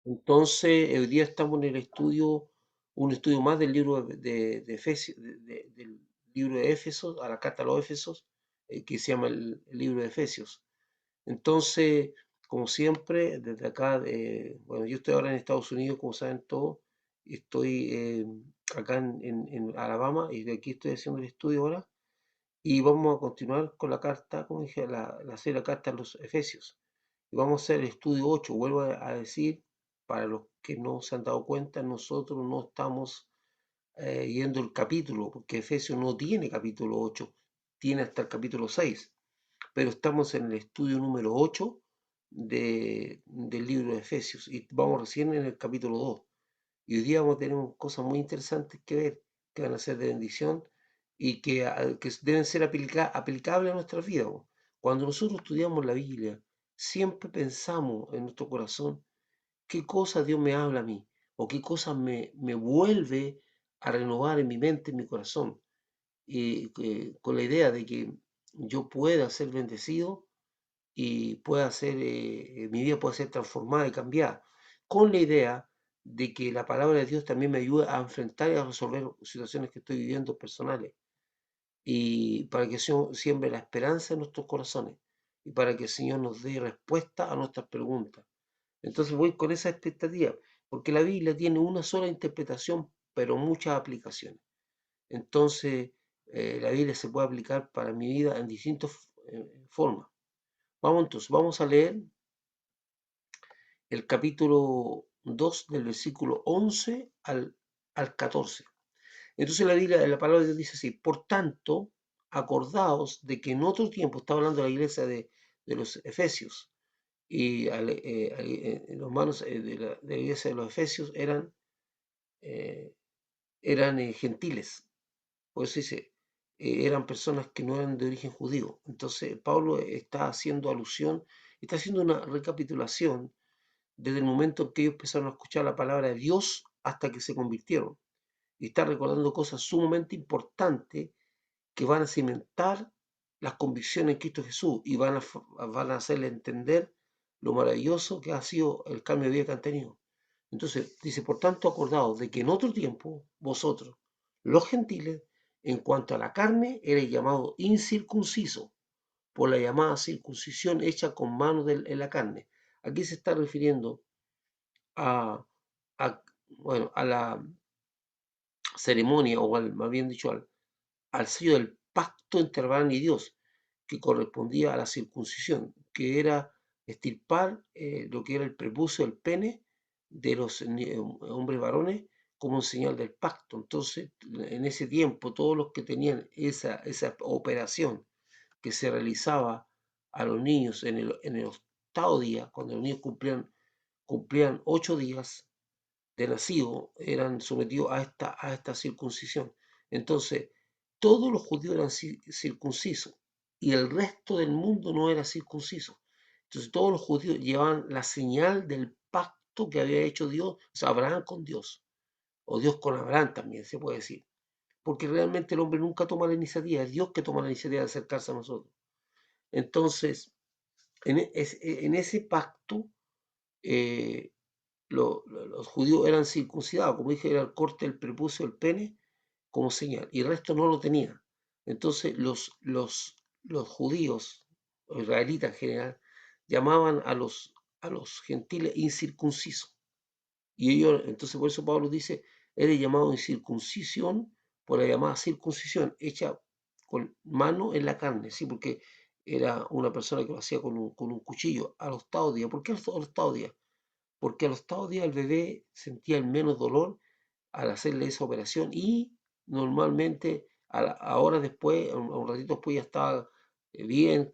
Entonces, hoy día estamos en el estudio, un estudio más del libro de Efesios, del libro de Éfesos, a la carta a los Éfesos, que se llama el libro de Efesios. Entonces, como siempre, desde acá, bueno, yo estoy ahora en Estados Unidos, como saben todos, estoy acá en Alabama y de aquí estoy haciendo el estudio ahora. Y vamos a continuar con la carta, como dije, la serie de carta a los Efesios. Y vamos a hacer el estudio 8. Vuelvo a decir, para los que no se han dado cuenta, nosotros no estamos yendo el capítulo, porque Efesios no tiene capítulo 8, tiene hasta el capítulo 6. Pero estamos en el estudio número 8 del libro de Efesios y vamos recién en el capítulo 2. Y hoy día vamos a tener cosas muy interesantes que ver, que van a ser de bendición y que deben ser aplicables a nuestras vidas. Cuando nosotros estudiamos la Biblia, siempre pensamos en nuestro corazón qué cosa Dios me habla a mí o qué cosa me vuelve a renovar en mi mente, en mi corazón, y con la idea de que yo pueda ser bendecido y pueda ser, mi vida pueda ser transformada y cambiada, con la idea de que la palabra de Dios también me ayude a enfrentar y a resolver situaciones que estoy viviendo personales, y para que el Señor siembre la esperanza en nuestros corazones y para que el Señor nos dé respuesta a nuestras preguntas. Entonces voy con esa expectativa, porque la Biblia tiene una sola interpretación, pero muchas aplicaciones. Entonces, la Biblia se puede aplicar para mi vida en distintas formas. Vamos entonces, vamos a leer el capítulo 2 del versículo 11 al 14. Entonces la Biblia, la palabra de Dios dice así: por tanto, acordaos de que en otro tiempo, está hablando de la iglesia de los Efesios, y los hermanos de la iglesia de los Efesios eh, eran gentiles, por eso dice, eran personas que no eran de origen judío. Entonces Pablo está haciendo alusión, está haciendo una recapitulación desde el momento en que ellos empezaron a escuchar la palabra de Dios hasta que se convirtieron. Y está recordando cosas sumamente importantes que van a cimentar las convicciones en Cristo Jesús y van a hacerle entender lo maravilloso que ha sido el cambio de vida que han tenido. Entonces, dice, por tanto, acordaos de que en otro tiempo, vosotros, los gentiles, en cuanto a la carne, erais llamados incircuncisos por la llamada circuncisión hecha con manos en la carne. Aquí se está refiriendo a, bueno, a la ceremonia, o más bien dicho, al sello del pacto entre Abraham y Dios, que correspondía a la circuncisión, que era extirpar lo que era el prepucio, el pene de los hombres varones, como un señal del pacto. Entonces, en ese tiempo, todos los que tenían esa operación que se realizaba a los niños en el octavo día, cuando los niños cumplían 8 días de nacido, eran sometidos a esta circuncisión. Entonces, todos los judíos eran circuncisos y el resto del mundo no era circunciso. Entonces, todos los judíos llevaban la señal del pacto que había hecho Dios, o sea, Abraham con Dios, o Dios con Abraham también se puede decir. Porque realmente el hombre nunca toma la iniciativa, es Dios que toma la iniciativa de acercarse a nosotros. Entonces, en ese pacto, eh, los judíos eran circuncidados, como dije, era el corte del prepucio del pene como señal, y el resto no lo tenía. Entonces los judíos, o israelitas en general, llamaban a los gentiles incircuncisos. Y ellos, entonces por eso Pablo dice, eres llamado incircuncisión por la llamada circuncisión, hecha con mano en la carne, ¿sí? Porque era una persona que lo hacía con un cuchillo al octavo día. ¿Por qué al octavo día? Porque a los octavos días el bebé sentía el menos dolor al hacerle esa operación y normalmente a horas después, a un ratito después ya estaba bien,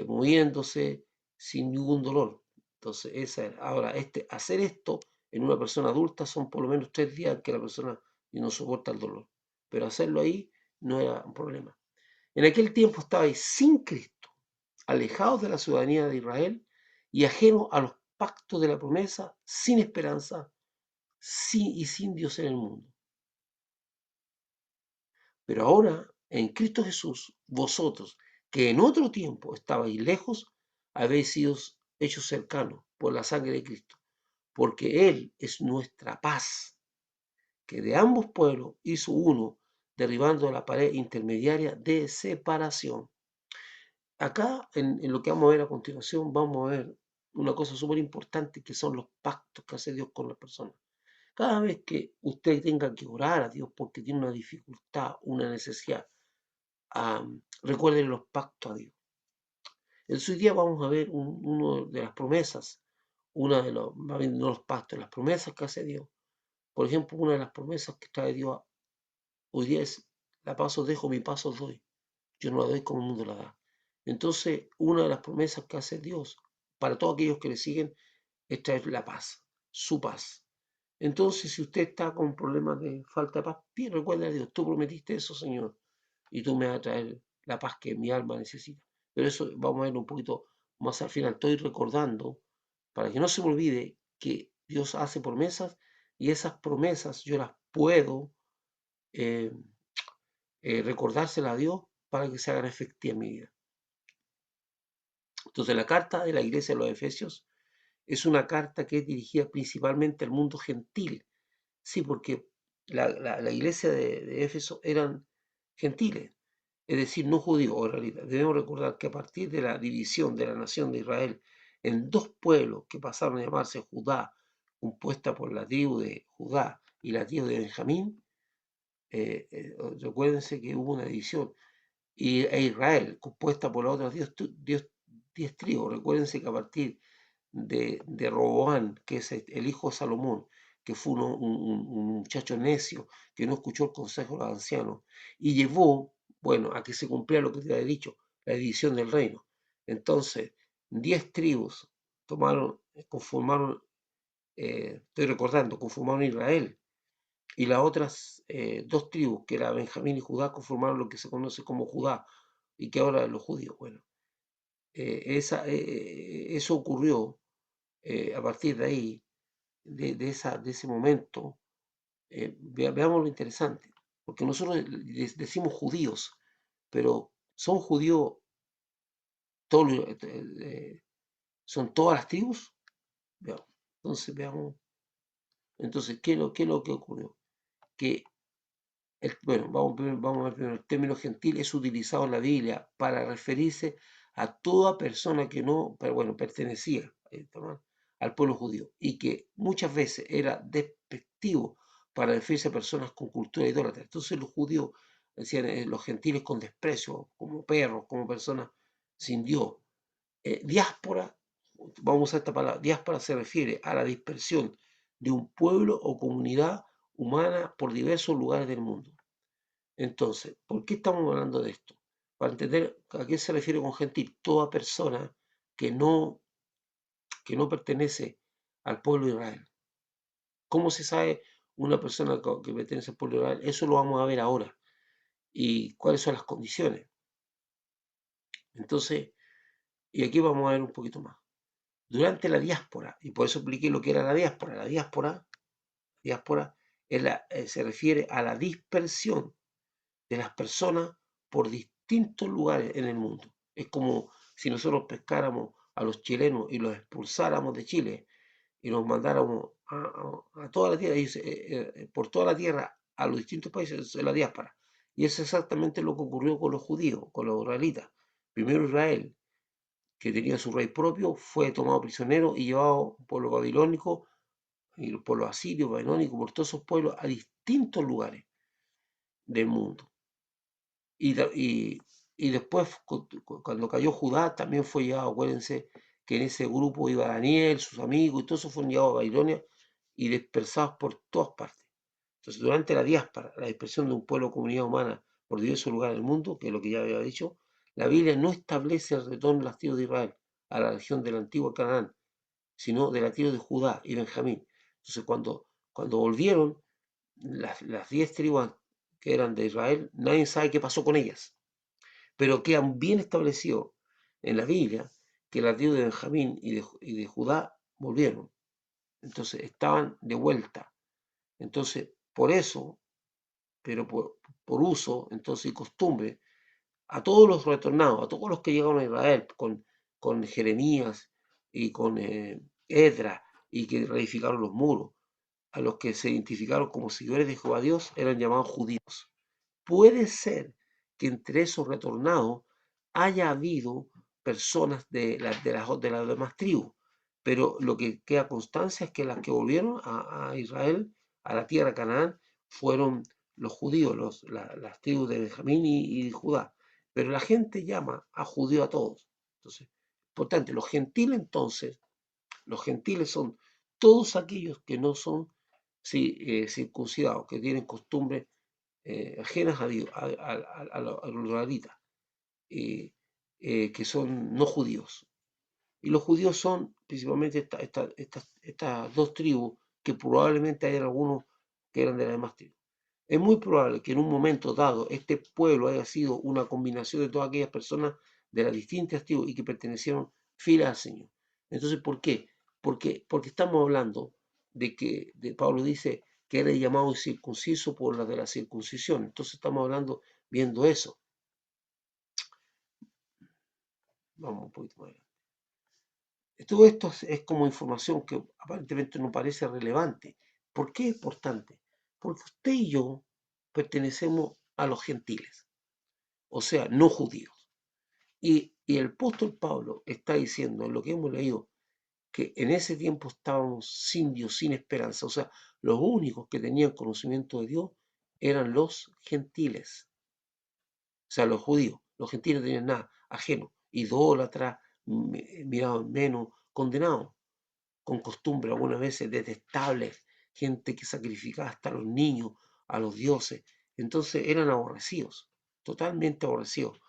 moviéndose sin ningún dolor. Entonces, ahora, hacer esto en una persona adulta son por lo menos 3 días que la persona no soporta el dolor. Pero hacerlo ahí no era un problema. En aquel tiempo estabais sin Cristo, alejados de la ciudadanía de Israel y ajenos a los pactos de la promesa, sin esperanza y sin Dios en el mundo. Pero ahora, en Cristo Jesús, vosotros, que en otro tiempo estabais lejos, habéis sido hechos cercanos por la sangre de Cristo, porque Él es nuestra paz, que de ambos pueblos hizo uno, derribando la pared intermediaria de separación. Acá, en lo que vamos a ver a continuación, vamos a ver una cosa súper importante que son los pactos que hace Dios con las personas. Cada vez que usted tenga que orar a Dios porque tiene una dificultad, una necesidad, recuerden los pactos a Dios. Entonces hoy día vamos a ver uno de las promesas, una de los, más bien no los pactos, las promesas que hace Dios. Por ejemplo, una de las promesas que trae Dios hoy día es: la paz os dejo, mi paz os doy. Yo no la doy como el mundo la da. Entonces, una de las promesas que hace Dios para todos aquellos que le siguen es traer la paz, su paz. Entonces, si usted está con problemas de falta de paz, recuerda a Dios: tú prometiste eso, Señor, y tú me vas a traer la paz que mi alma necesita. Pero eso vamos a ver un poquito más al final. Estoy recordando, para que no se me olvide, que Dios hace promesas y esas promesas yo las puedo eh, recordárselas a Dios para que se hagan efectivas en mi vida. Entonces, la carta de la iglesia de los Efesios es una carta que es dirigida principalmente al mundo gentil. Sí, porque la iglesia de Éfeso eran gentiles, es decir, no judíos o israelitas. Debemos recordar que a partir de la división de la nación de Israel en dos pueblos que pasaron a llamarse Judá, compuesta por la tribu de Judá y la tribu de Benjamín, recuérdense que hubo una división, e Israel, compuesta por las otras 10 tribus. Recuérdense que a partir de Roboán, que es el hijo de Salomón, que fue un muchacho necio, que no escuchó el consejo de los ancianos, y llevó, bueno, a que se cumpliera lo que te había dicho, la división del reino. Entonces, 10 tribus conformaron, estoy recordando, conformaron Israel, y las otras dos tribus, que era Benjamín y Judá, conformaron lo que se conoce como Judá, y que ahora es los judíos. Bueno, eso ocurrió a partir de ahí, de ese momento. Veamos lo interesante, porque nosotros decimos judíos, pero ¿son judíos todos, son todas las tribus? Veamos. Entonces, veamos. Entonces, qué es lo que ocurrió? Que bueno, vamos a ver primero: el término gentil es utilizado en la Biblia para referirse a toda persona que no, pero bueno, pertenecía al pueblo judío, y que muchas veces era despectivo para referirse a personas con cultura idólatra. Entonces los judíos decían los gentiles con desprecio, como perros, como personas sin Dios. Diáspora, vamos a usar esta palabra: diáspora se refiere a la dispersión de un pueblo o comunidad humana por diversos lugares del mundo. Entonces, ¿por qué estamos hablando de esto? Para entender a qué se refiere con gentil: toda persona que no, que no pertenece al pueblo de Israel. ¿Cómo se sabe una persona que pertenece al pueblo de Israel? Eso lo vamos a ver ahora. ¿Y cuáles son las condiciones? Entonces, y aquí vamos a ver un poquito más. Durante la diáspora, y por eso expliqué lo que era la diáspora se refiere a la dispersión de las personas por distintos lugares en el mundo. Es como si nosotros pescáramos a los chilenos y los expulsáramos de Chile y los mandáramos a toda la tierra, por toda la tierra, a los distintos países de la diáspora. Y es exactamente lo que ocurrió con los judíos, con los israelitas. Primero Israel, que tenía su rey propio, fue tomado prisionero y llevado por los babilónicos y por los asirios, babilónicos, por todos esos pueblos a distintos lugares del mundo. Y después, cuando cayó Judá, también fue llevado. Acuérdense que en ese grupo iba Daniel, sus amigos, y todos esos fueron llevados a Babilonia y dispersados por todas partes. Entonces, durante la diáspora, la dispersión de un pueblo o comunidad humana por diversos lugares del mundo, que es lo que ya había dicho, la Biblia no establece el retorno de las tribus de Israel a la región del antiguo Canaán, sino de la tribu de Judá y Benjamín. Entonces, cuando volvieron las 10 tribus que eran de Israel, nadie sabe qué pasó con ellas, pero quedan bien establecidos en la Biblia que la tribu de Benjamín y de Judá volvieron. Entonces estaban de vuelta. Entonces, por eso, pero por uso entonces y costumbre, a todos los retornados, a todos los que llegaron a Israel con Jeremías y con Edra y que reedificaron los muros. A los que se identificaron como seguidores de Jehová Dios eran llamados judíos. Puede ser que entre esos retornados haya habido personas de las demás tribus, pero lo que queda constancia es que las que volvieron a Israel, a la tierra de Canaán, fueron los judíos, las tribus de Benjamín y Judá. Pero la gente llama a judío a todos. Entonces, importante, los gentiles son todos aquellos que no son circuncidados, que tienen costumbres ajenas a Dios, a los israelitas, eh, que son no judíos. Y los judíos son principalmente estas dos tribus, que probablemente hayan algunos que eran de las demás tribus. Es muy probable que en un momento dado este pueblo haya sido una combinación de todas aquellas personas de las distintas tribus y que pertenecieron fieles al Señor. Entonces, ¿por qué? Porque estamos hablando de que Pablo dice que era llamado incircunciso por la de la circuncisión. Entonces estamos hablando, viendo eso. Vamos un poquito más adelante. Todo esto es como información que aparentemente no parece relevante. ¿Por qué es importante? Porque usted y yo pertenecemos a los gentiles, o sea, no judíos. Y el apóstol Pablo está diciendo, en lo que hemos leído, que en ese tiempo estábamos sin Dios, sin esperanza. O sea, los únicos que tenían conocimiento de Dios eran los gentiles, o sea, los judíos. Los gentiles no tenían nada, ajeno, idólatras, mirados menos, condenados, con costumbres algunas veces detestables, gente que sacrificaba hasta a los niños, a los dioses. Entonces eran aborrecidos, totalmente aborrecidos.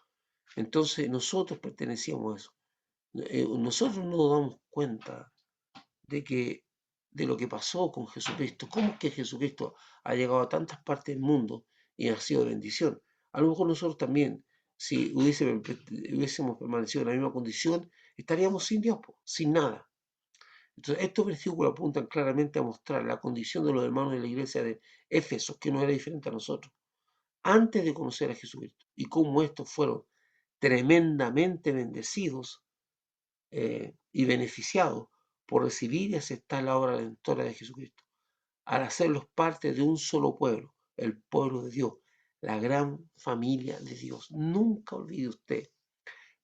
Entonces nosotros pertenecíamos a eso. Nosotros no nos damos cuenta de que de lo que pasó con Jesucristo. ¿Cómo es que Jesucristo ha llegado a tantas partes del mundo y ha sido de bendición? A lo mejor nosotros también, si hubiésemos permanecido en la misma condición, estaríamos sin Dios, sin nada. Entonces, estos versículos apuntan claramente a mostrar la condición de los hermanos de la iglesia de Éfeso, que no era diferente a nosotros, antes de conocer a Jesucristo, y cómo estos fueron tremendamente bendecidos y beneficiados por recibir y aceptar la obra redentora de Jesucristo, al hacerlos parte de un solo pueblo, el pueblo de Dios, la gran familia de Dios. Nunca olvide usted,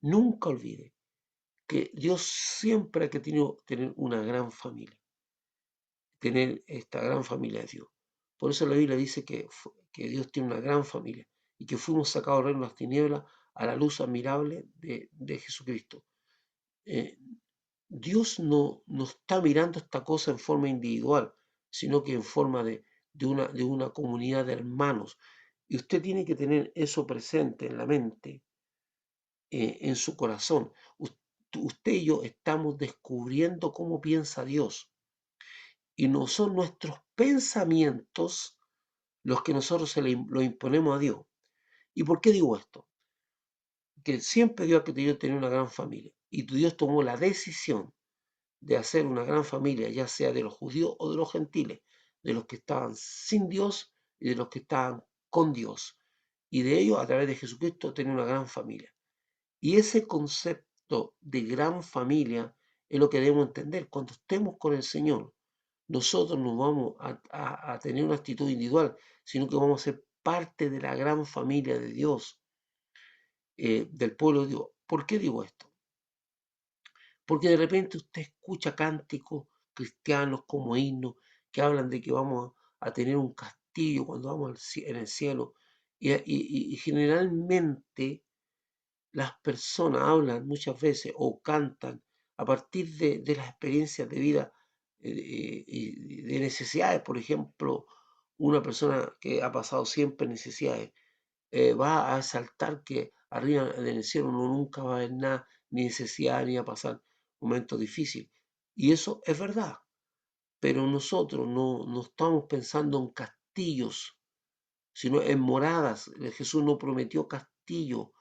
nunca olvide que Dios siempre ha querido tener una gran familia, tener esta gran familia de Dios. Por eso la Biblia dice que Dios tiene una gran familia y que fuimos sacados del reino de las tinieblas a la luz admirable de Jesucristo. Dios no está mirando esta cosa en forma individual, sino que en forma de una comunidad de hermanos. Y usted tiene que tener eso presente en la mente, en su corazón. Usted y yo estamos descubriendo cómo piensa Dios. Y no son nuestros pensamientos los que nosotros lo imponemos a Dios. ¿Y por qué digo esto? Que siempre Dios ha querido tener una gran familia. Y Dios tomó la decisión de hacer una gran familia, ya sea de los judíos o de los gentiles, de los que estaban sin Dios y de los que estaban con Dios. Y de ellos, a través de Jesucristo, tener una gran familia. Y ese concepto de gran familia es lo que debemos entender. Cuando estemos con el Señor, nosotros no vamos a tener una actitud individual, sino que vamos a ser parte de la gran familia de Dios, del pueblo de Dios. ¿Por qué digo esto? Porque de repente usted escucha cánticos cristianos como himnos que hablan de que vamos a tener un castillo cuando vamos en el cielo. Y generalmente las personas hablan muchas veces o cantan a partir de las experiencias de vida y de necesidades. Por ejemplo, una persona que ha pasado siempre necesidades va a exaltar que arriba en el cielo uno nunca va a ver nada, ni necesidad, ni a pasar momentos difíciles. Y eso es verdad, pero nosotros no estamos pensando en castillos, sino en moradas. Jesús no prometió castillo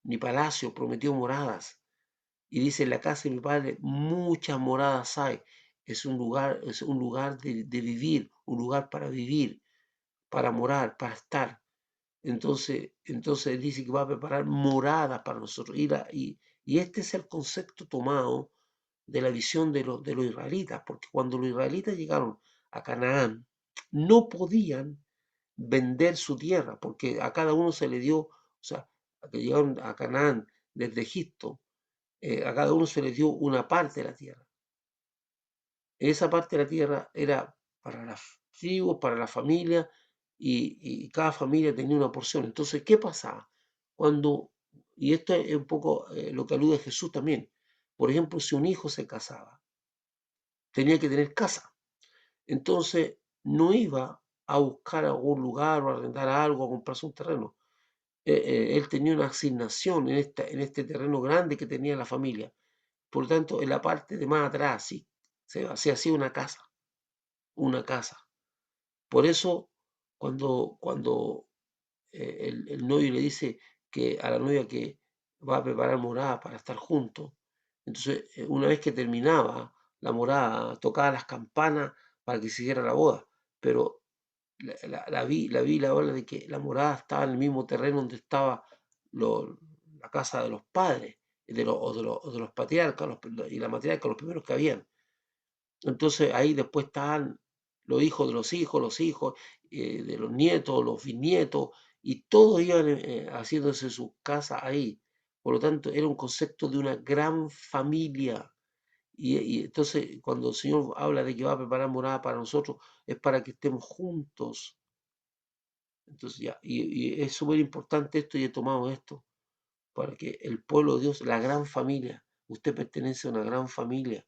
ni palacio, prometió moradas. Y dice, en la casa de mi padre muchas moradas hay. Es un lugar de vivir, un lugar para vivir, para morar, para estar. Entonces dice que va a preparar morada para nosotros. Y este es el concepto tomado de la visión de los israelitas, porque cuando los israelitas llegaron a Canaán, no podían vender su tierra, porque a cada uno se le dio, o sea, a que llegaron a Canaán desde Egipto, a cada uno se le dio una parte de la tierra. Esa parte de la tierra era para las tribus, para la familia, y cada familia tenía una porción. Entonces, ¿qué pasaba? Cuando, y esto es un poco lo que alude Jesús también, por ejemplo, si un hijo se casaba, tenía que tener casa. Entonces, no iba a buscar algún lugar o a arrendar algo, a comprarse un terreno. Él tenía una asignación en este terreno grande que tenía la familia. Por lo tanto, en la parte de más atrás, sí, se hacía una casa, una casa. Por eso, cuando el novio le dice que a la novia que va a preparar morada para estar juntos, entonces, una vez que terminaba la morada, tocaba las campanas para que siguiera la boda. Pero la habla de que la morada estaba en el mismo terreno donde estaba lo- la casa de los padres, o de los patriarcas, y la matriarca, los primeros que habían. Entonces ahí después estaban los hijos de los nietos, los bisnietos, y todos iban haciéndose sus casas ahí. Por lo tanto, era un concepto de una gran familia. Y entonces, cuando el Señor habla de que va a preparar morada para nosotros, es para que estemos juntos. Entonces, ya, y es súper importante esto, y he tomado esto, para que el pueblo de Dios, la gran familia, usted pertenece a una gran familia,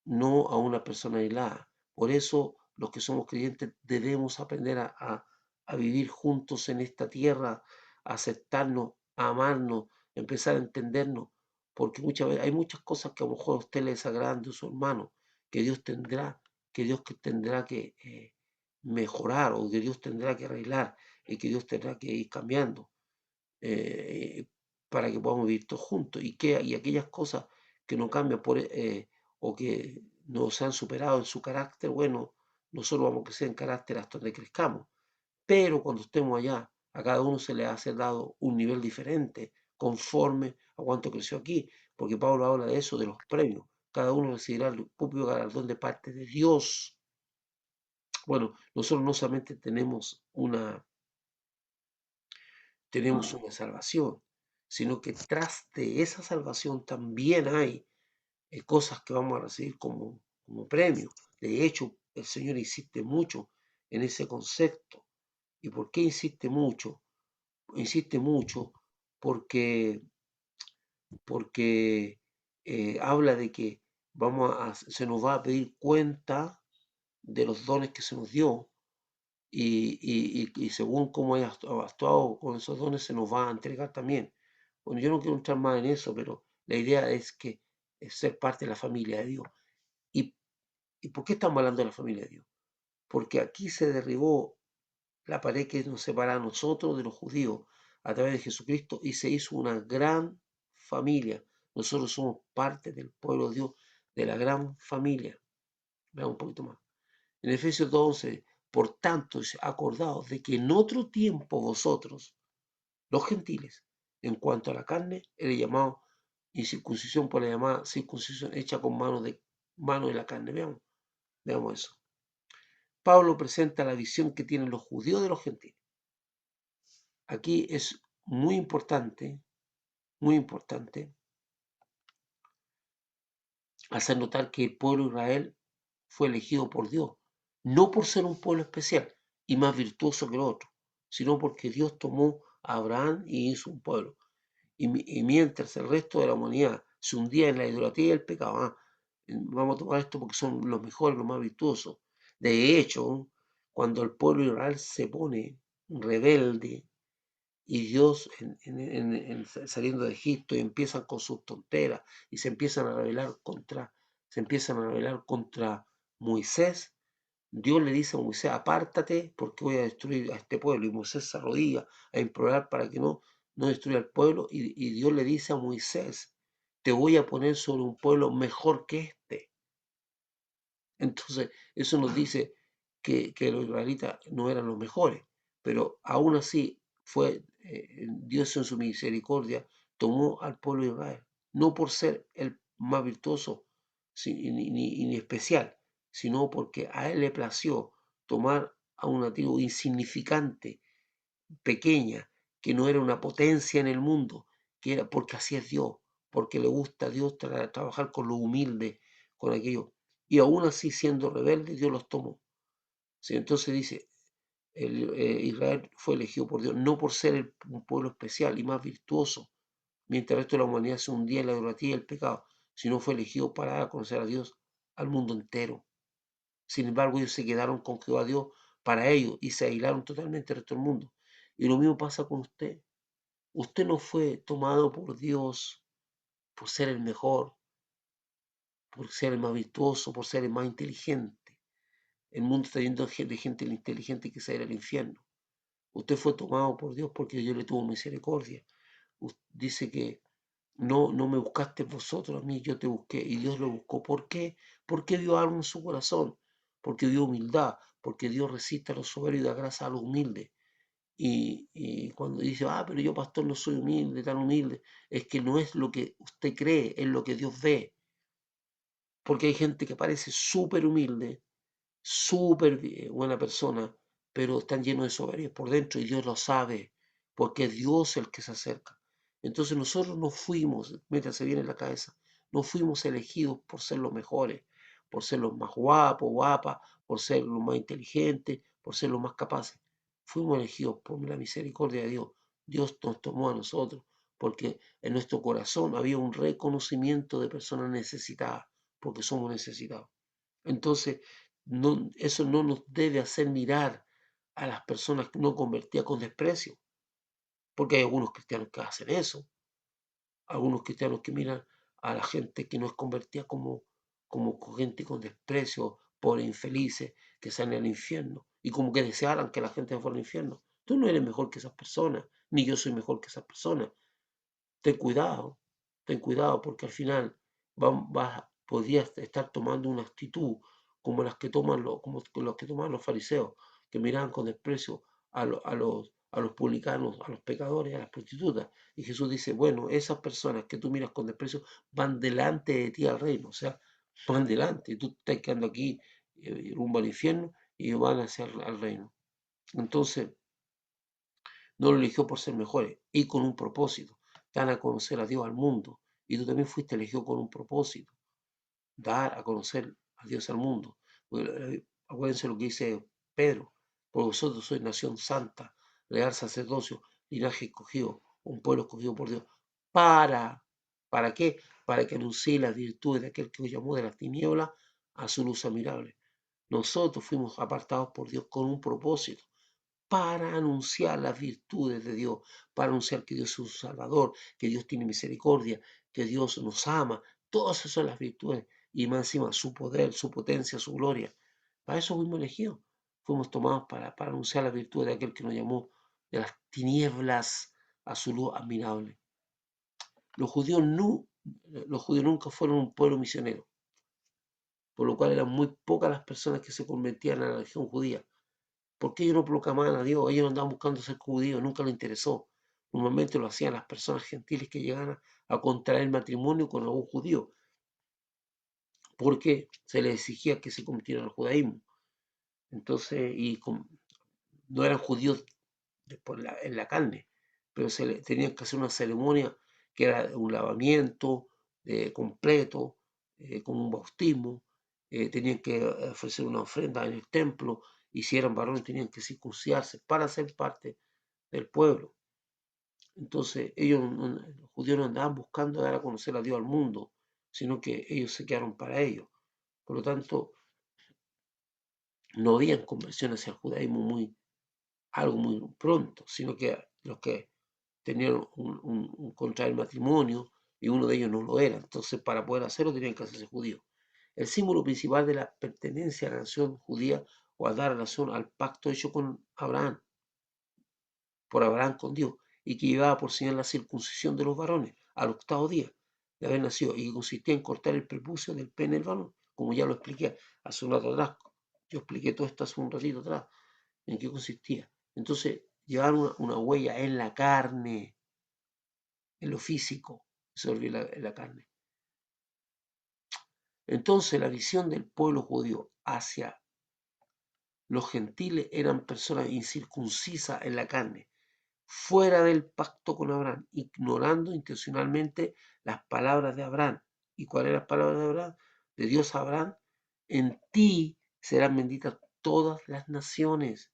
no a una persona aislada. Por eso los que somos creyentes debemos aprender a vivir juntos en esta tierra, a aceptarnos, a amarnos, empezar a entendernos, porque muchas veces hay muchas cosas que a lo mejor a usted le desagradan de su hermano, que Dios tendrá, que tendrá que mejorar, o que Dios tendrá que arreglar, y que Dios tendrá que ir cambiando, eh, para que podamos vivir todos juntos, y aquellas cosas que no cambian o que nos han superado en su carácter, bueno, nosotros vamos a crecer en carácter hasta donde crezcamos. Pero cuando estemos allá, a cada uno se le ha dado un nivel diferente, conforme a cuánto creció aquí, porque Pablo habla de eso, de los premios. Cada uno recibirá el propio galardón de parte de Dios. Bueno, nosotros no solamente tenemos una salvación, sino que tras de esa salvación también hay cosas que vamos a recibir como premio. De hecho, el Señor insiste mucho en ese concepto. ¿Y por qué insiste mucho? Insiste mucho porque, porque habla de que se nos va a pedir cuenta de los dones que se nos dio, y según cómo haya actuado con esos dones se nos va a entregar también. Bueno, yo no quiero entrar más en eso, pero la idea es que es ser parte de la familia de Dios. ¿Y, y por qué estamos hablando de la familia de Dios? Porque aquí se derribó la pared que nos separa a nosotros de los judíos a través de Jesucristo, y se hizo una gran familia. Nosotros somos parte del pueblo de Dios, de la gran familia. Veamos un poquito más. En Efesios 2:11, por tanto, acordaos de que en otro tiempo vosotros, los gentiles, en cuanto a la carne, era llamado incircuncisión por la llamada circuncisión hecha con mano de la carne. Veamos eso. Pablo presenta la visión que tienen los judíos de los gentiles. Aquí es muy importante hacer notar que el pueblo de Israel fue elegido por Dios, no por ser un pueblo especial y más virtuoso que el otro, sino porque Dios tomó a Abraham y hizo un pueblo. Y mientras el resto de la humanidad se hundía en la idolatría y el pecado, vamos a tomar esto porque son los mejores, los más virtuosos. De hecho, cuando el pueblo de Israel se pone rebelde, y Dios saliendo de Egipto, y empiezan con sus tonteras y se empiezan a rebelar contra Moisés. Dios le dice a Moisés: apártate porque voy a destruir a este pueblo. Y Moisés se arrodilla a implorar para que no destruya el pueblo, y Dios le dice a Moisés: te voy a poner sobre un pueblo mejor que este. Entonces, eso nos dice que los israelitas no eran los mejores, pero aún así Dios en su misericordia tomó al pueblo de Israel, no por ser el más virtuoso ni especial, sino porque a él le plació tomar a una tribu insignificante, pequeña, que no era una potencia en el mundo, que era porque así es Dios, porque le gusta a Dios trabajar con lo humilde, con aquello. Y aún así, siendo rebelde, Dios los tomó. ¿Sí? Entonces dice, Israel fue elegido por Dios, no por ser un pueblo especial y más virtuoso, mientras el resto de la humanidad se hundía en la idolatría y el pecado, sino fue elegido para dar a conocer a Dios al mundo entero. Sin embargo, ellos se quedaron con Jehová Dios para ellos y se aislaron totalmente del resto del mundo. Y lo mismo pasa con usted. Usted no fue tomado por Dios por ser el mejor, por ser el más virtuoso, por ser el más inteligente. El mundo está lleno de gente inteligente que se irá al infierno. Usted fue tomado por Dios porque Dios le tuvo misericordia. Dice que no me buscaste vosotros a mí, yo te busqué y Dios lo buscó. ¿Por qué? Porque dio algo en su corazón, porque dio humildad, porque Dios resiste a los soberbios y da gracia a los humildes. Y cuando dice, pero yo pastor no soy humilde, tan humilde, es que no es lo que usted cree, es lo que Dios ve. Porque hay gente que parece súper humilde, súper buena persona, pero están llenos de soberbia por dentro y Dios lo sabe, porque es Dios el que se acerca. Entonces nosotros no fuimos, métase bien en la cabeza, no fuimos elegidos por ser los mejores, por ser los más guapos, guapas, por ser los más inteligentes, por ser los más capaces. Fuimos elegidos por la misericordia de Dios. Dios nos tomó a nosotros, porque en nuestro corazón había un reconocimiento de personas necesitadas, porque somos necesitados. Entonces, eso no nos debe hacer mirar a las personas no convertidas con desprecio, porque hay algunos cristianos que hacen eso, algunos cristianos que miran a la gente que no es convertida como gente con desprecio, pobres infelices, que salen al infierno, y como que desearan que la gente fuera al infierno. Tú no eres mejor que esas personas, ni yo soy mejor que esas personas. Ten cuidado, ten cuidado, porque al final podrías estar tomando una actitud como las que toman como los que toman los fariseos, que miraban con desprecio a los publicanos, a los pecadores, a las prostitutas. Y Jesús dice, bueno, esas personas que tú miras con desprecio van delante de ti al reino, o sea, van delante, y tú estás quedando aquí rumbo al infierno y ellos van hacia al reino. Entonces, no lo eligió por ser mejores y con un propósito. Dan a conocer a Dios al mundo. Y tú también fuiste elegido con un propósito. Dar a conocer a Dios al mundo. Acuérdense lo que dice Pedro. Por vosotros sois nación santa, real sacerdocio, linaje escogido, un pueblo escogido por Dios. ¿Para qué? Para que anuncie las virtudes de aquel que os llamó de las tinieblas a su luz admirable. Nosotros fuimos apartados por Dios con un propósito para anunciar las virtudes de Dios, para anunciar que Dios es un Salvador, que Dios tiene misericordia, que Dios nos ama. Todas esas son las virtudes y más encima su poder, su potencia, su gloria. Para eso fuimos elegidos. Fuimos tomados para anunciar las virtudes de aquel que nos llamó de las tinieblas a su luz admirable. Los judíos, los judíos nunca fueron un pueblo misionero, por lo cual eran muy pocas las personas que se convertían a la religión judía. Porque ellos no proclamaban a Dios, ellos no andaban buscando ser judíos, nunca les interesó. Normalmente lo hacían las personas gentiles que llegaban a contraer matrimonio con algún judío, porque se les exigía que se convirtieran al judaísmo. Entonces, no eran judíos en la carne, pero tenían que hacer una ceremonia que era un lavamiento completo, con un bautismo, tenían que ofrecer una ofrenda en el templo, y si eran varones tenían que circuncidarse para ser parte del pueblo. Entonces los judíos no andaban buscando dar a conocer a Dios al mundo, sino que ellos se quedaron para ellos. Por lo tanto, no habían conversión hacia el judaísmo algo muy pronto, sino que los que tenían un contraer matrimonio y uno de ellos no lo era. Entonces, para poder hacerlo tenían que hacerse judíos. El símbolo principal de la pertenencia a la nación judía o a dar relación al pacto hecho con Abraham, por Abraham con Dios, y que llevaba por señal la circuncisión de los varones al octavo día de haber nacido, y que consistía en cortar el prepucio del pene del varón, como ya lo expliqué hace un rato atrás. Yo expliqué todo esto hace un ratito atrás, en qué consistía. Entonces, llevar una huella en la carne, en lo físico, se olvida la carne. Entonces la visión del pueblo judío hacia los gentiles eran personas incircuncisas en la carne, fuera del pacto con Abraham, ignorando intencionalmente las palabras de Abraham. ¿Y cuáles eran las palabras de Abraham? De Dios a Abraham: en ti serán benditas todas las naciones.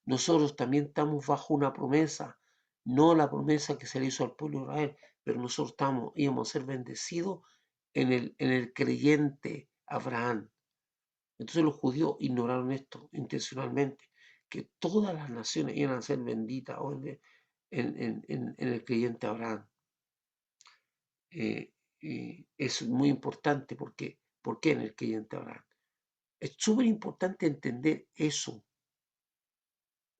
Nosotros también estamos bajo una promesa, no la promesa que se le hizo al pueblo de Israel, pero nosotros íbamos a ser bendecidos en el creyente Abraham. Entonces los judíos ignoraron esto intencionalmente, que todas las naciones iban a ser benditas en el creyente Abraham. Es muy importante porque, ¿por qué en el creyente Abraham? Es súper importante entender eso,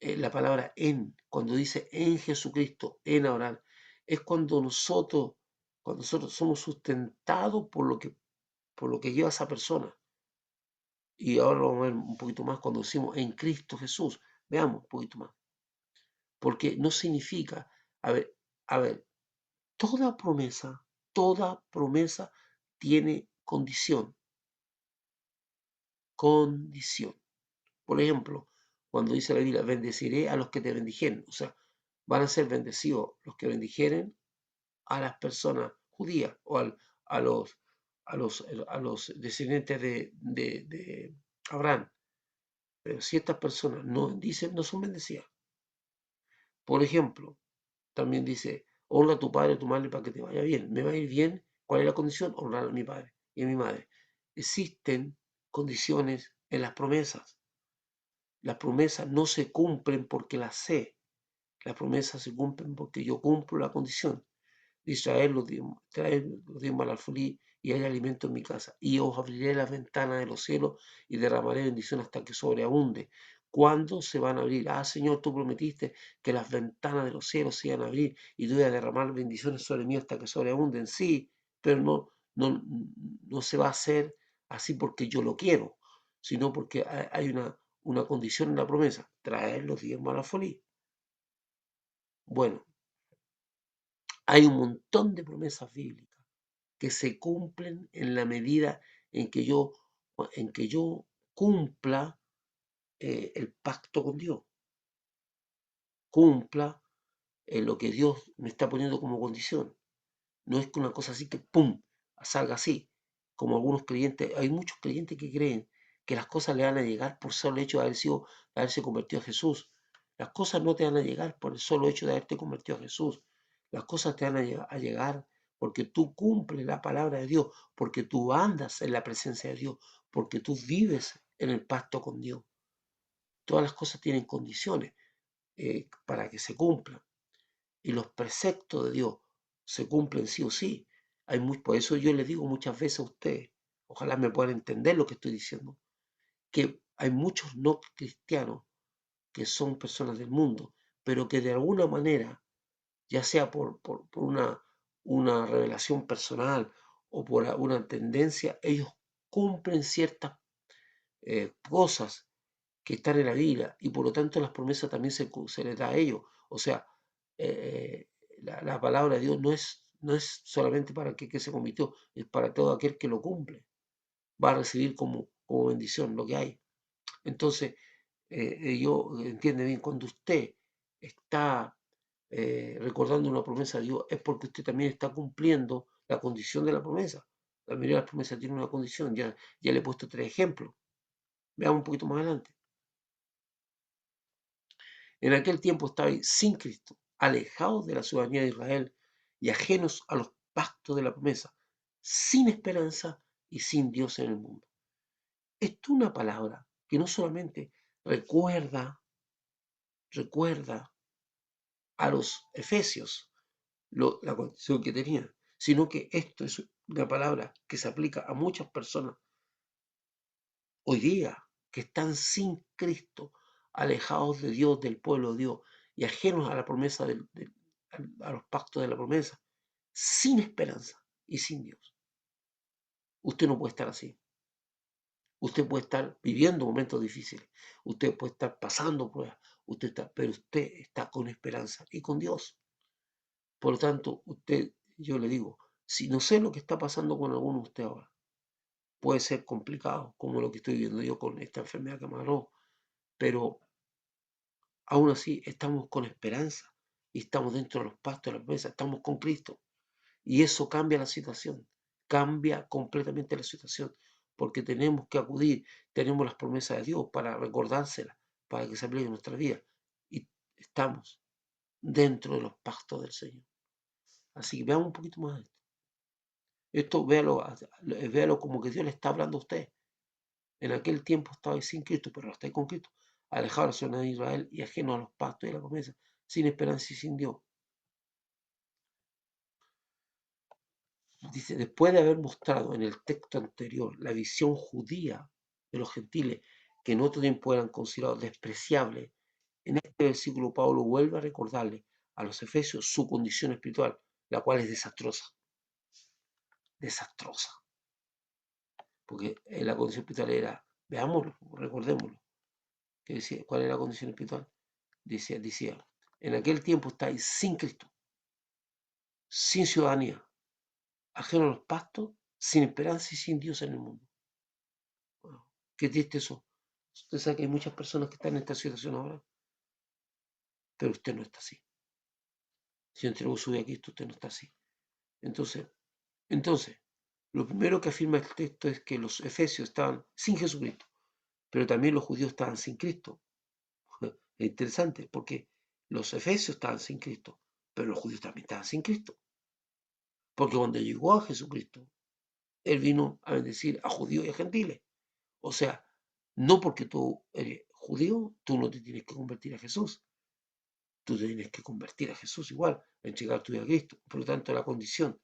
la palabra en, cuando dice en Jesucristo, en Abraham, es cuando nosotros somos sustentados por lo que lleva esa persona. Y ahora lo vamos a ver un poquito más cuando decimos en Cristo Jesús. Veamos un poquito más. Porque no significa, a ver, toda promesa tiene condición. Condición. Por ejemplo, cuando dice la Biblia, bendeciré a los que te bendijeren. O sea, van a ser bendecidos los que bendijeren a las personas judías o a los, a los descendientes de Abraham. Pero si estas personas no bendicen, no son bendecidas. Por ejemplo, también dice, honra a tu padre y a tu madre para que te vaya bien. ¿Me va a ir bien? ¿Cuál es la condición? Honrar a mi padre y a mi madre. Existen condiciones en las promesas. Las promesas no se cumplen porque las sé. Las promesas se cumplen porque yo cumplo la condición. Traer los diezmos al alfolí y hay alimento en mi casa. Y os abriré las ventanas de los cielos y derramaré bendición hasta que sobreabunde. ¿Cuándo se van a abrir? Ah, Señor, tú prometiste que las ventanas de los cielos se iban a abrir y tú ibas a derramar bendiciones sobre mí hasta que sobreabunden. Sí, pero no se va a hacer así porque yo lo quiero, sino porque hay una condición en la promesa: traer los diezmos al alfolí. Bueno, hay un montón de promesas bíblicas que se cumplen en la medida en que yo cumpla el pacto con Dios, cumpla lo que Dios me está poniendo como condición. No es que una cosa así que ¡pum! Salga así. Como algunos creyentes, hay muchos creyentes que creen que las cosas le van a llegar por solo hecho de haberse convertido a Jesús. Las cosas no te van a llegar por el solo hecho de haberte convertido a Jesús. Las cosas te van a llegar porque tú cumples la palabra de Dios, porque tú andas en la presencia de Dios, porque tú vives en el pacto con Dios. Todas las cosas tienen condiciones para que se cumplan. Y los preceptos de Dios se cumplen sí o sí. Por eso yo les digo muchas veces a ustedes, ojalá me puedan entender lo que estoy diciendo, que hay muchos no cristianos que son personas del mundo, pero que de alguna manera, ya sea por una revelación personal o por una tendencia, ellos cumplen ciertas cosas que están en la Biblia y por lo tanto las promesas también se les da a ellos. O sea, la palabra de Dios no es solamente para aquel que se convirtió, es para todo aquel que lo cumple. Va a recibir como bendición lo que hay. Entonces, yo entiende bien, cuando usted está recordando una promesa de Dios, es porque usted también está cumpliendo la condición de la promesa. La mayoría de las promesas tienen una condición, ya le he puesto 3 ejemplos. Veamos un poquito más adelante. En aquel tiempo estabais sin Cristo, alejados de la ciudadanía de Israel y ajenos a los pactos de la promesa, sin esperanza y sin Dios en el mundo. Esto es una palabra que no solamente recuerda a los efesios la condición que tenían, sino que esto es una palabra que se aplica a muchas personas hoy día que están sin Cristo, alejados de Dios, del pueblo de Dios y ajenos a la promesa, a los pactos de la promesa, sin esperanza y sin Dios. Usted no puede estar así. Usted puede estar viviendo momentos difíciles, usted puede estar pasando pruebas, pero usted está con esperanza y con Dios. Por lo tanto, yo le digo, si no sé lo que está pasando con alguno de ustedes ahora, puede ser complicado, como lo que estoy viendo yo con esta enfermedad que me agarró, pero aún así estamos con esperanza y estamos dentro de los pastos de la promesa, estamos con Cristo. Y eso cambia la situación, cambia completamente la situación, porque tenemos que acudir, tenemos las promesas de Dios para recordárselas, para que se apliquen en nuestra vida. Y estamos dentro de los pactos del Señor. Así que veamos un poquito más de esto. Esto véalo como que Dios le está hablando a usted. En aquel tiempo estabais sin Cristo, pero ahora estáis con Cristo. Alejados de la ciudad de Israel y ajenos a los pactos y a la promesa, sin esperanza y sin Dios. Dice, después de haber mostrado en el texto anterior la visión judía de los gentiles, que en otro tiempo eran considerados despreciables, en este versículo Pablo vuelve a recordarle a los efesios su condición espiritual, la cual es desastrosa. Desastrosa. Porque la condición espiritual era, veámoslo, recordémoslo, que decía, ¿cuál era la condición espiritual? Decía, en aquel tiempo estáis sin Cristo, sin ciudadanía, ajeno a los pactos, sin esperanza y sin Dios en el mundo. Wow, qué triste eso. Usted sabe que hay muchas personas que están en esta situación ahora, pero usted no está así. Si entregó su vida a Cristo, usted no está así. Entonces, lo primero que afirma el texto es que los efesios estaban sin Jesucristo, pero también los judíos estaban sin Cristo. Es interesante, porque los efesios estaban sin Cristo, pero los judíos también estaban sin Cristo. Porque cuando llegó a Jesucristo, Él vino a bendecir a judíos y a gentiles. O sea, no porque tú eres judío, tú no te tienes que convertir a Jesús. Tú te tienes que convertir a Jesús igual, a entregar tu vida a Cristo. Por lo tanto, la condición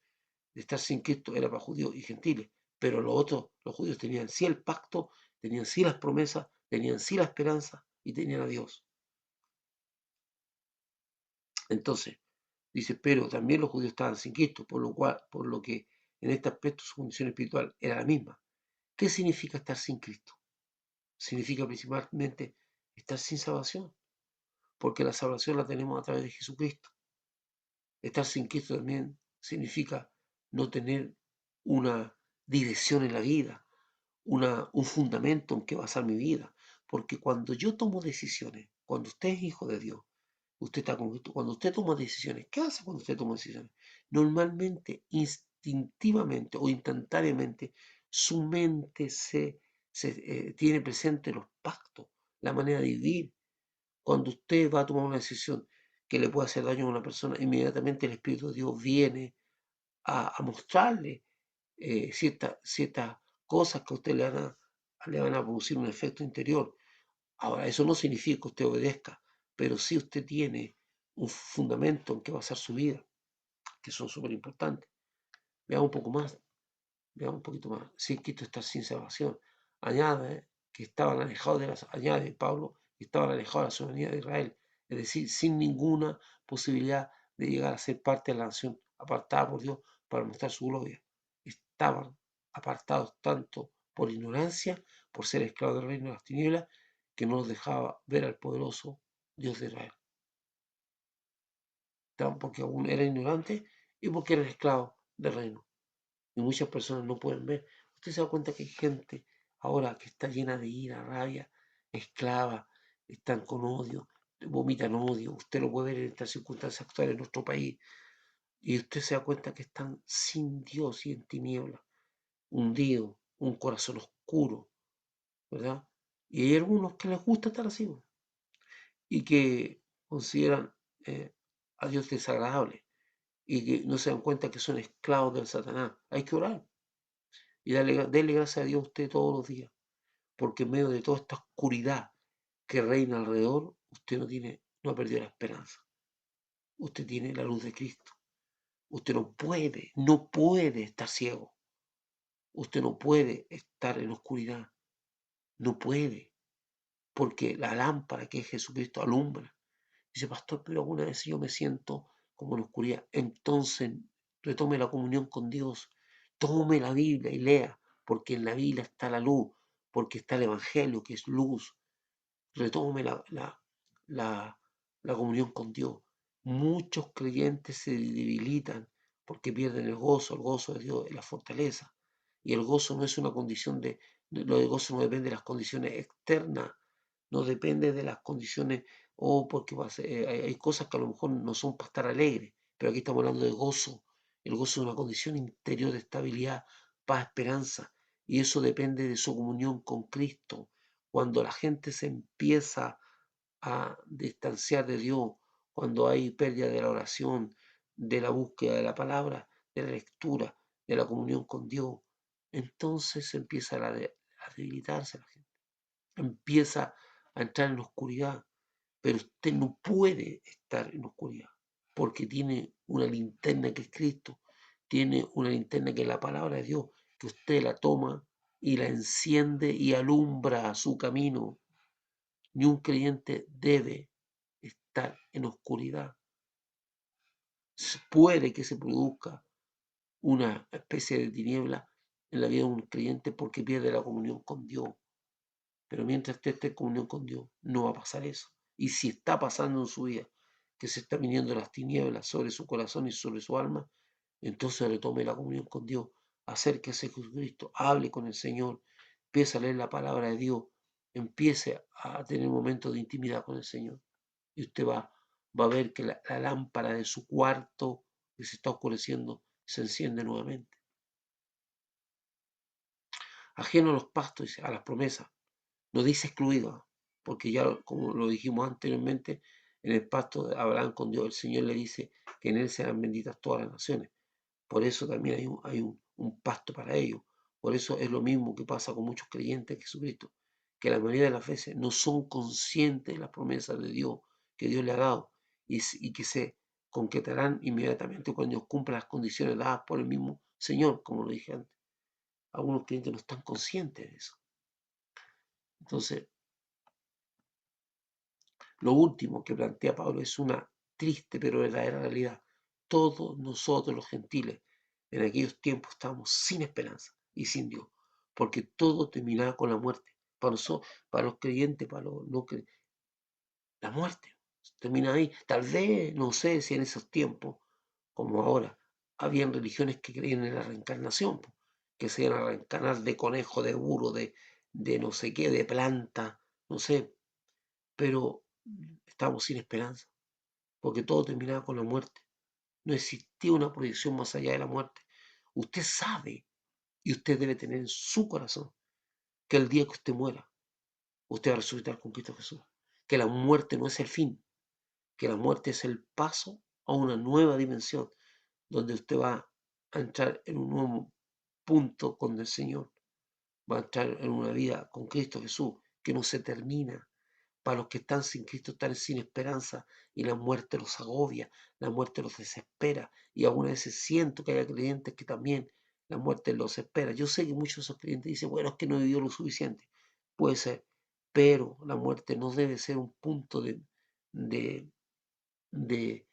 de estar sin Cristo era para judíos y gentiles. Pero los otros, los judíos tenían sí el pacto, tenían sí las promesas, tenían sí la esperanza y tenían a Dios. Entonces, dice, pero también los judíos estaban sin Cristo, por lo que en este aspecto su condición espiritual era la misma. ¿Qué significa estar sin Cristo? Significa principalmente estar sin salvación, porque la salvación la tenemos a través de Jesucristo. Estar sin Cristo también significa no tener una dirección en la vida, un fundamento en que basar mi vida. Porque cuando yo tomo decisiones, cuando usted es hijo de Dios, usted está con Cristo, cuando usted toma decisiones, ¿qué hace cuando usted toma decisiones? Normalmente, instintivamente o instantáneamente, su mente tiene presente los pactos, la manera de vivir. Cuando usted va a tomar una decisión que le puede hacer daño a una persona, inmediatamente el Espíritu de Dios viene a mostrarle ciertas cosas que a usted le van a producir un efecto interior. Ahora, eso no significa que usted obedezca, pero sí usted tiene un fundamento en que basar su vida, que son súper importantes. Veamos un poco más, veamos un poquito más. Si Cristo está sin salvación, añade que estaban alejados de las, añade Pablo, que estaban alejados de la soberanía de Israel, es decir, sin ninguna posibilidad de llegar a ser parte de la nación apartada por Dios para mostrar su gloria. Estaban apartados tanto por ignorancia, por ser esclavos del reino de las tinieblas, que no los dejaba ver al poderoso Dios de Israel. Estaban porque aún eran ignorantes y porque eran esclavos del reino. Y muchas personas no pueden ver. Usted se da cuenta que hay gente ahora que está llena de ira, rabia, esclava, están con odio, vomitan odio. Usted lo puede ver en estas circunstancias actuales en nuestro país. Y usted se da cuenta que están sin Dios y en tinieblas, hundidos, un corazón oscuro, ¿verdad? Y hay algunos que les gusta estar así, ¿no? Y que consideran a Dios desagradable y que no se dan cuenta que son esclavos del Satanás. Hay que orar y darle gracias a Dios a usted todos los días, porque en medio de toda esta oscuridad que reina alrededor, usted no ha perdido la esperanza. Usted tiene la luz de Cristo. Usted no puede estar ciego. Usted no puede estar en oscuridad. No puede, porque la lámpara que es Jesucristo alumbra. Dice, pastor, pero alguna vez yo me siento como en oscuridad. Entonces retome la comunión con Dios. Tome la Biblia y lea, porque en la Biblia está la luz, porque está el Evangelio, que es luz. Retome la comunión con Dios. Muchos creyentes se debilitan porque pierden el gozo de Dios, la fortaleza. Y el gozo no es una condición lo de gozo no depende de las condiciones externas, no depende de las condiciones, o porque hay cosas que a lo mejor no son para estar alegres, pero aquí estamos hablando de gozo. El gozo es una condición interior de estabilidad, paz, esperanza, y eso depende de su comunión con Cristo. Cuando la gente se empieza a distanciar de Dios, cuando hay pérdida de la oración, de la búsqueda de la palabra, de la lectura, de la comunión con Dios, entonces empieza a debilitarse la gente, empieza a entrar en la oscuridad, pero usted no puede estar en oscuridad, porque tiene una linterna que es Cristo, tiene una linterna que es la palabra de Dios, que usted la toma y la enciende y alumbra su camino. Ni un creyente debe estar en oscuridad. Puede que se produzca una especie de tiniebla en la vida de un creyente porque pierde la comunión con Dios. Pero mientras usted esté en comunión con Dios, no va a pasar eso. Y si está pasando en su vida, que se está viniendo las tinieblas sobre su corazón y sobre su alma, entonces retome la comunión con Dios, acérquese a Jesucristo, hable con el Señor, empiece a leer la palabra de Dios, empiece a tener momentos de intimidad con el Señor. Y usted va a ver que la lámpara de su cuarto que se está oscureciendo se enciende nuevamente. Ajeno a los pastos, a las promesas, no dice excluido, porque ya como lo dijimos anteriormente, en el pacto de Abraham con Dios, el Señor le dice que en él serán benditas todas las naciones. Por eso también hay un pacto para ellos. Por eso es lo mismo que pasa con muchos creyentes de Jesucristo, que la mayoría de las veces no son conscientes de las promesas de Dios que Dios le ha dado y que se concretarán inmediatamente cuando Dios cumpla las condiciones dadas por el mismo Señor, como lo dije antes. Algunos clientes no están conscientes de eso. Entonces, lo último que plantea Pablo es una triste pero verdadera realidad. Todos nosotros los gentiles en aquellos tiempos estábamos sin esperanza y sin Dios, porque todo terminaba con la muerte. Para los creyentes, para los no creyentes, la muerte termina ahí. Tal vez, no sé si en esos tiempos, como ahora, habían religiones que creían en la reencarnación, que se iban a reencarnar de conejo, de burro, de no sé qué, de planta, no sé, pero estábamos sin esperanza, porque todo terminaba con la muerte. No existía una proyección más allá de la muerte. Usted sabe y usted debe tener en su corazón que el día que usted muera, usted va a resucitar con Cristo Jesús. Que la muerte no es el fin, que la muerte es el paso a una nueva dimensión, donde usted va a entrar en un nuevo punto con el Señor. Va a entrar en una vida con Cristo Jesús que no se termina. Para los que están sin Cristo están sin esperanza y la muerte los agobia, la muerte los desespera. Y algunas veces siento que hay creyentes que también la muerte los espera. Yo sé que muchos de esos creyentes dicen, bueno, es que no he vivido lo suficiente. Puede ser, pero la muerte no debe ser un punto de, de, de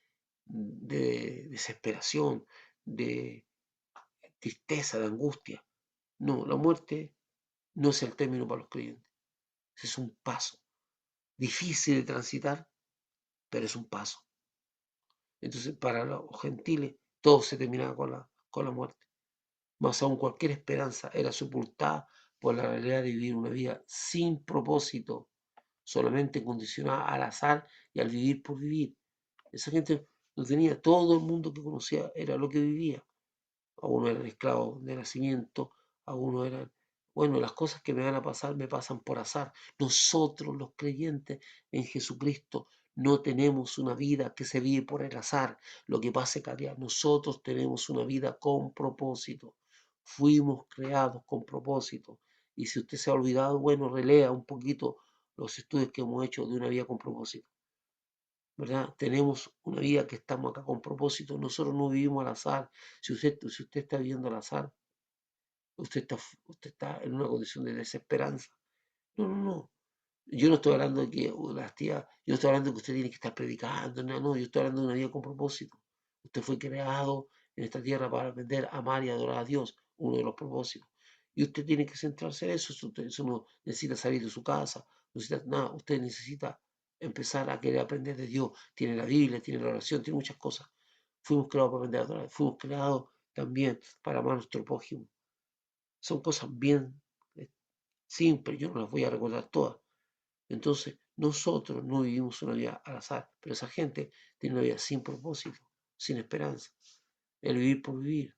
desesperación, de tristeza, de angustia. No, la muerte no es el término para los creyentes. Es un paso difícil de transitar, pero es un paso. Entonces, para los gentiles, todo se terminaba con la muerte. Más aún, cualquier esperanza era sepultada por la realidad de vivir una vida sin propósito, solamente condicionada al azar y al vivir por vivir. Esa gente no tenía, todo el mundo que conocía era lo que vivía. Algunos eran esclavos de nacimiento, algunos eran, bueno, las cosas que me van a pasar me pasan por azar. Nosotros los creyentes en Jesucristo no tenemos una vida que se vive por el azar, lo que pase cada día. Nosotros tenemos una vida con propósito. Fuimos creados con propósito. Y si usted se ha olvidado, bueno, relea un poquito los estudios que hemos hecho de una vida con propósito. ¿Verdad? Tenemos una vida que estamos acá con propósito, nosotros no vivimos al azar. Si usted está viviendo al azar, usted está en una condición de desesperanza. No, no, no. Yo no estoy hablando de que las tías, yo no estoy hablando de que usted tiene que estar predicando, no, no, yo estoy hablando de una vida con propósito. Usted fue creado en esta tierra para aprender a amar y adorar a Dios, uno de los propósitos. Y usted tiene que centrarse en eso. Eso no necesita salir de su casa, no necesita nada. Usted necesita empezar a querer aprender de Dios. Tiene la Biblia, tiene la oración, tiene muchas cosas. Fuimos creados para aprender a adorar. Fuimos creados también para amar a nuestro prójimo. Son cosas bien simples, yo no las voy a recordar todas. Entonces, nosotros no vivimos una vida al azar, pero esa gente tiene una vida sin propósito, sin esperanza, el vivir por vivir.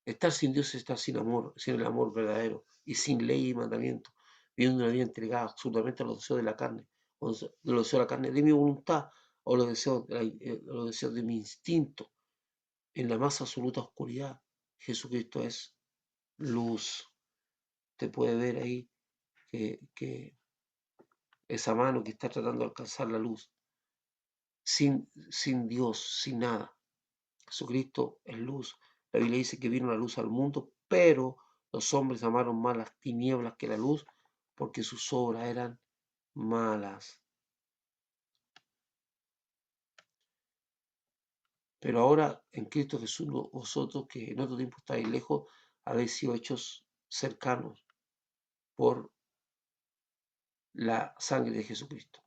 Estar sin Dios es estar sin amor, sin el amor verdadero y sin ley y mandamiento, viviendo una vida entregada absolutamente a los deseos de la carne, de los deseos de la carne, de mi voluntad o los deseos de mi instinto, en la más absoluta oscuridad. Jesucristo es luz. Te puede ver ahí que esa mano que está tratando de alcanzar la luz, sin Dios, sin nada. Jesucristo es luz. La Biblia dice que vino la luz al mundo, pero los hombres amaron más las tinieblas que la luz, porque sus obras eran malas. Pero ahora en Cristo Jesús, vosotros que en otro tiempo estáis lejos, habéis sido hechos cercanos por la sangre de Jesucristo.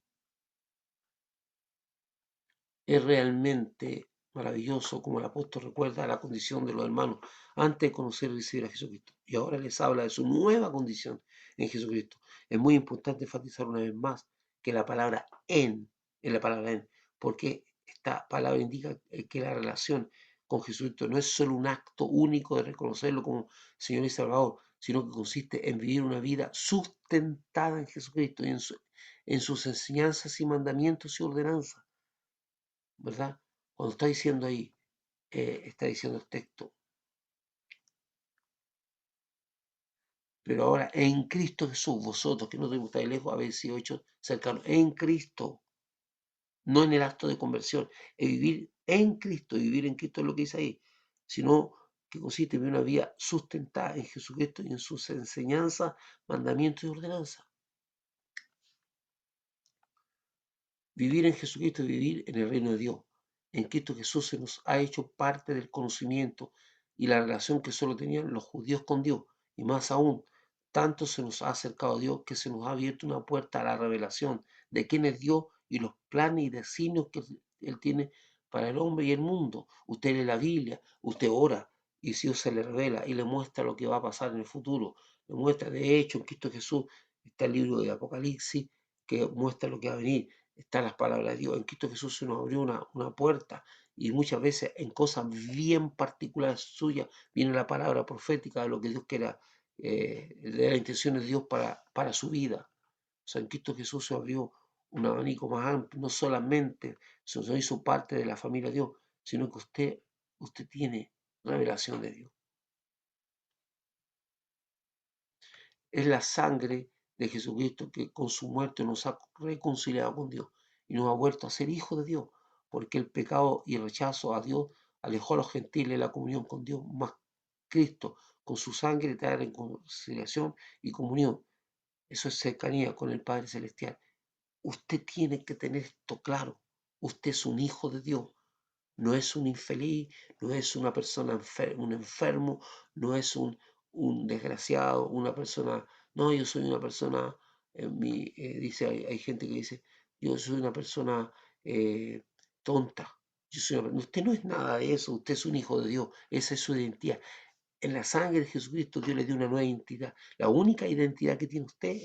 Es realmente maravilloso como el apóstol recuerda la condición de los hermanos antes de conocer y recibir a Jesucristo. Y ahora les habla de su nueva condición en Jesucristo. Es muy importante enfatizar una vez más que la palabra en la palabra en, porque esta palabra indica que la relación con Jesucristo no es solo un acto único de reconocerlo como Señor y Salvador, sino que consiste en vivir una vida sustentada en Jesucristo y en sus enseñanzas y mandamientos y ordenanzas. ¿Verdad? Cuando está diciendo ahí, está diciendo el texto, pero ahora en Cristo Jesús, vosotros que no te gustáis lejos, habéis sido hechos cercanos, en Cristo, no en el acto de conversión, es vivir en Cristo, y vivir en Cristo es lo que dice ahí, sino que consiste en vivir una vida sustentada en Jesucristo y en sus enseñanzas, mandamientos y ordenanzas. Vivir en Jesucristo es vivir en el reino de Dios. En Cristo Jesús se nos ha hecho parte del conocimiento y la relación que solo tenían los judíos con Dios. Y más aún, tanto se nos ha acercado a Dios que se nos ha abierto una puerta a la revelación de quién es Dios y los planes y designios que Él tiene para el hombre y el mundo. Usted lee la Biblia, usted ora y Dios se le revela y le muestra lo que va a pasar en el futuro. Le muestra, de hecho, en Cristo Jesús está el libro de Apocalipsis que muestra lo que va a venir, están las palabras de Dios. En Cristo Jesús se nos abrió una puerta y muchas veces en cosas bien particulares suyas viene la palabra profética de lo que Dios quiera, de las intenciones de Dios para su vida. O sea, en Cristo Jesús se abrió un abanico más amplio, no solamente se hizo parte de la familia de Dios, sino que usted tiene revelación de Dios. Es la sangre de Jesucristo que con su muerte nos ha reconciliado con Dios y nos ha vuelto a ser hijos de Dios, porque el pecado y el rechazo a Dios alejó a los gentiles de la comunión con Dios, más Cristo con su sangre trae reconciliación y comunión. Eso es cercanía con el Padre Celestial. Usted tiene que tener esto claro. Usted es un hijo de Dios. No es un infeliz, no es una persona un enfermo, no es un desgraciado, una persona, no, yo soy una persona, dice, hay gente que dice, yo soy una persona tonta. Usted no es nada de eso, usted es un hijo de Dios, esa es su identidad. En la sangre de Jesucristo Dios le dio una nueva identidad. La única identidad que tiene usted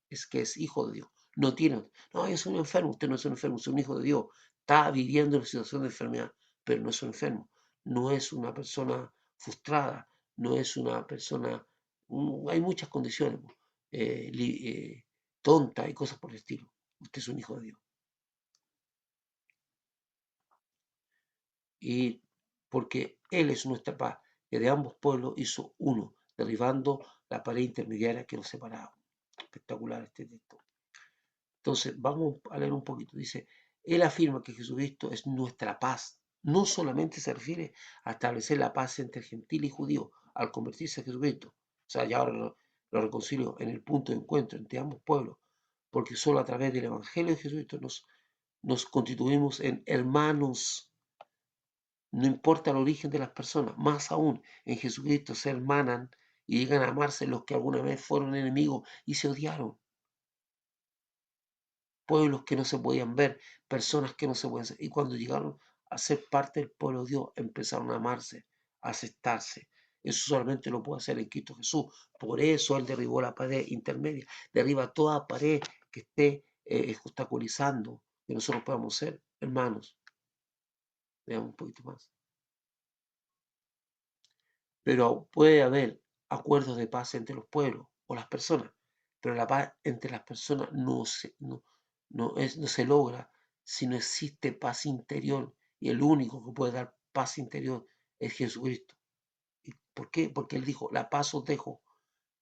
es que es hijo de Dios. No tiene, no, yo soy un enfermo, usted no es un enfermo, es un hijo de Dios. Está viviendo una situación de enfermedad, pero no es un enfermo. No es una persona frustrada, no es una persona, hay muchas condiciones, tonta y cosas por el estilo. Usted es un hijo de Dios. Y porque Él es nuestra paz, que de ambos pueblos hizo uno, derribando la pared intermediaria que los separaba. Espectacular este texto. Entonces, vamos a leer un poquito. Dice, Él afirma que Jesucristo es nuestra paz. No solamente se refiere a establecer la paz entre gentil y judío al convertirse a Jesucristo. O sea, ya ahora lo reconcilio en el punto de encuentro entre ambos pueblos, porque solo a través del Evangelio de Jesucristo nos constituimos en hermanos. No importa el origen de las personas, más aún en Jesucristo se hermanan y llegan a amarse los que alguna vez fueron enemigos y se odiaron. Pueblos que no se podían ver, personas que no se pueden ser. Y cuando llegaron a ser parte del pueblo de Dios, empezaron a amarse, a aceptarse. Eso solamente lo puede hacer en Cristo Jesús. Por eso Él derribó la pared intermedia, derriba toda pared que esté obstaculizando que nosotros podamos ser hermanos. Veamos un poquito más. Pero puede haber acuerdos de paz entre los pueblos o las personas, pero la paz entre las personas no se logra si no existe paz interior, y el único que puede dar paz interior es Jesucristo. ¿Y por qué? Porque Él dijo, la paz os dejo,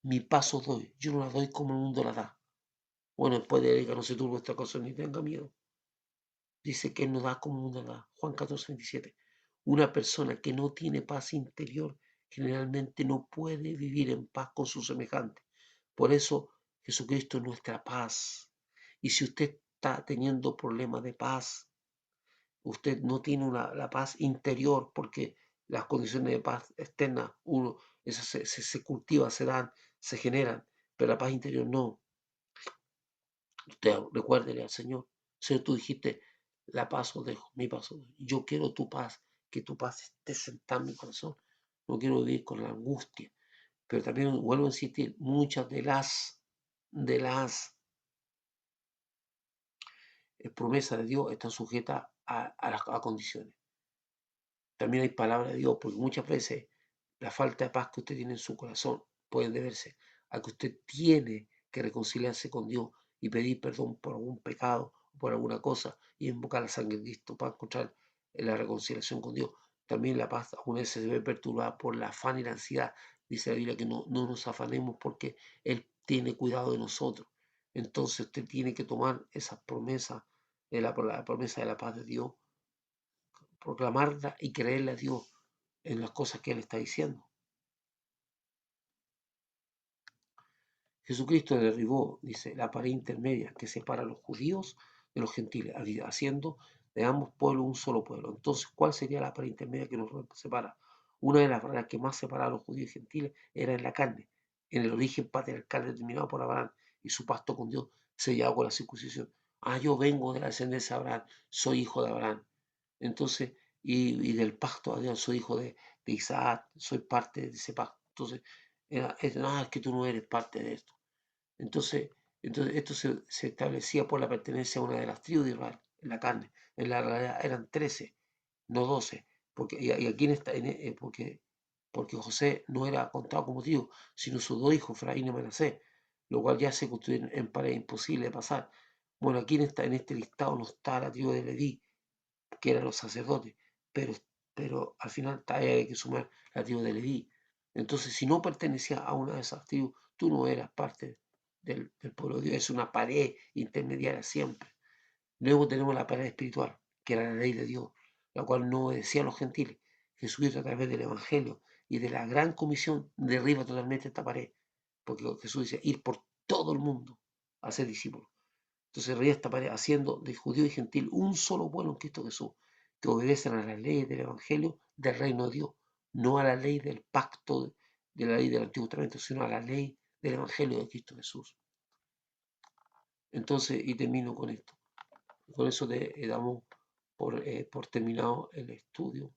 mi paz os doy, yo no la doy como el mundo la da. Bueno, después de que no se turbe esta cosa ni tenga miedo. Dice que Él no da como el mundo la da. Juan 14:27. Una persona que no tiene paz interior generalmente no puede vivir en paz con su semejante. Por eso Jesucristo es nuestra paz. Y si usted está teniendo problemas de paz, usted no tiene la paz interior porque las condiciones de paz externas, esas se cultivan, se dan, se generan, pero la paz interior no. Usted recuérdele al Señor. Señor, tú dijiste, la paz os dejo, mi paz os doy. Yo quiero tu paz, que tu paz esté sentada en mi corazón. No quiero vivir con la angustia. Pero también vuelvo a insistir, muchas de las promesas de Dios están sujetas a condiciones. También hay palabra de Dios, porque muchas veces la falta de paz que usted tiene en su corazón puede deberse a que usted tiene que reconciliarse con Dios y pedir perdón por algún pecado o por alguna cosa y invocar la sangre de Cristo para encontrar la reconciliación con Dios. También la paz algunas veces se ve perturbada por la afán y la ansiedad. Dice la Biblia que no nos afanemos porque Él tiene cuidado de nosotros. Entonces usted tiene que tomar esas promesas, la promesa de la paz de Dios, proclamarla y creerle a Dios en las cosas que Él está diciendo. Jesucristo derribó, dice, la pared intermedia que separa a los judíos de los gentiles, haciendo de ambos pueblos un solo pueblo. Entonces, ¿cuál sería la pared intermedia que nos separa? Una de las barreras que más separaba a los judíos y gentiles era en la carne, en el origen patriarcal determinado por Abraham y su pacto con Dios sellado con la circuncisión. Ah, yo vengo de la descendencia de Abraham, soy hijo de Abraham. Entonces, y del pacto a Dios, soy hijo de Isaac, soy parte de ese pacto. Entonces, es que tú no eres parte de esto. Entonces, esto se establecía por la pertenencia a una de las tribus de Israel, en la carne. En la realidad eran 13, no 12, y aquí está, porque José no era contado como tío, sino sus dos hijos, Efraín y Manasés, lo cual ya se construyó en pared imposible de pasar. Bueno, aquí en este listado no está la tribu de Leví, que eran los sacerdotes, pero, pero al final hay que sumar la tribu de Leví. Entonces, si no pertenecías a una de esas tribus, tú no eras parte del pueblo de Dios, es una pared intermediaria siempre. Luego tenemos la pared espiritual, que era la ley de Dios, la cual no obedecían los gentiles. Jesucristo a través del Evangelio y de la gran comisión derriba totalmente esta pared, porque Jesús dice, ir por todo el mundo a ser discípulos. Entonces ría esta pared haciendo de judío y gentil un solo pueblo en Cristo Jesús, que obedecen a las leyes del Evangelio del reino de Dios, no a la ley del pacto de la ley del Antiguo Testamento, sino a la ley del Evangelio de Cristo Jesús. Entonces, y termino con esto. Con eso damos por terminado el estudio.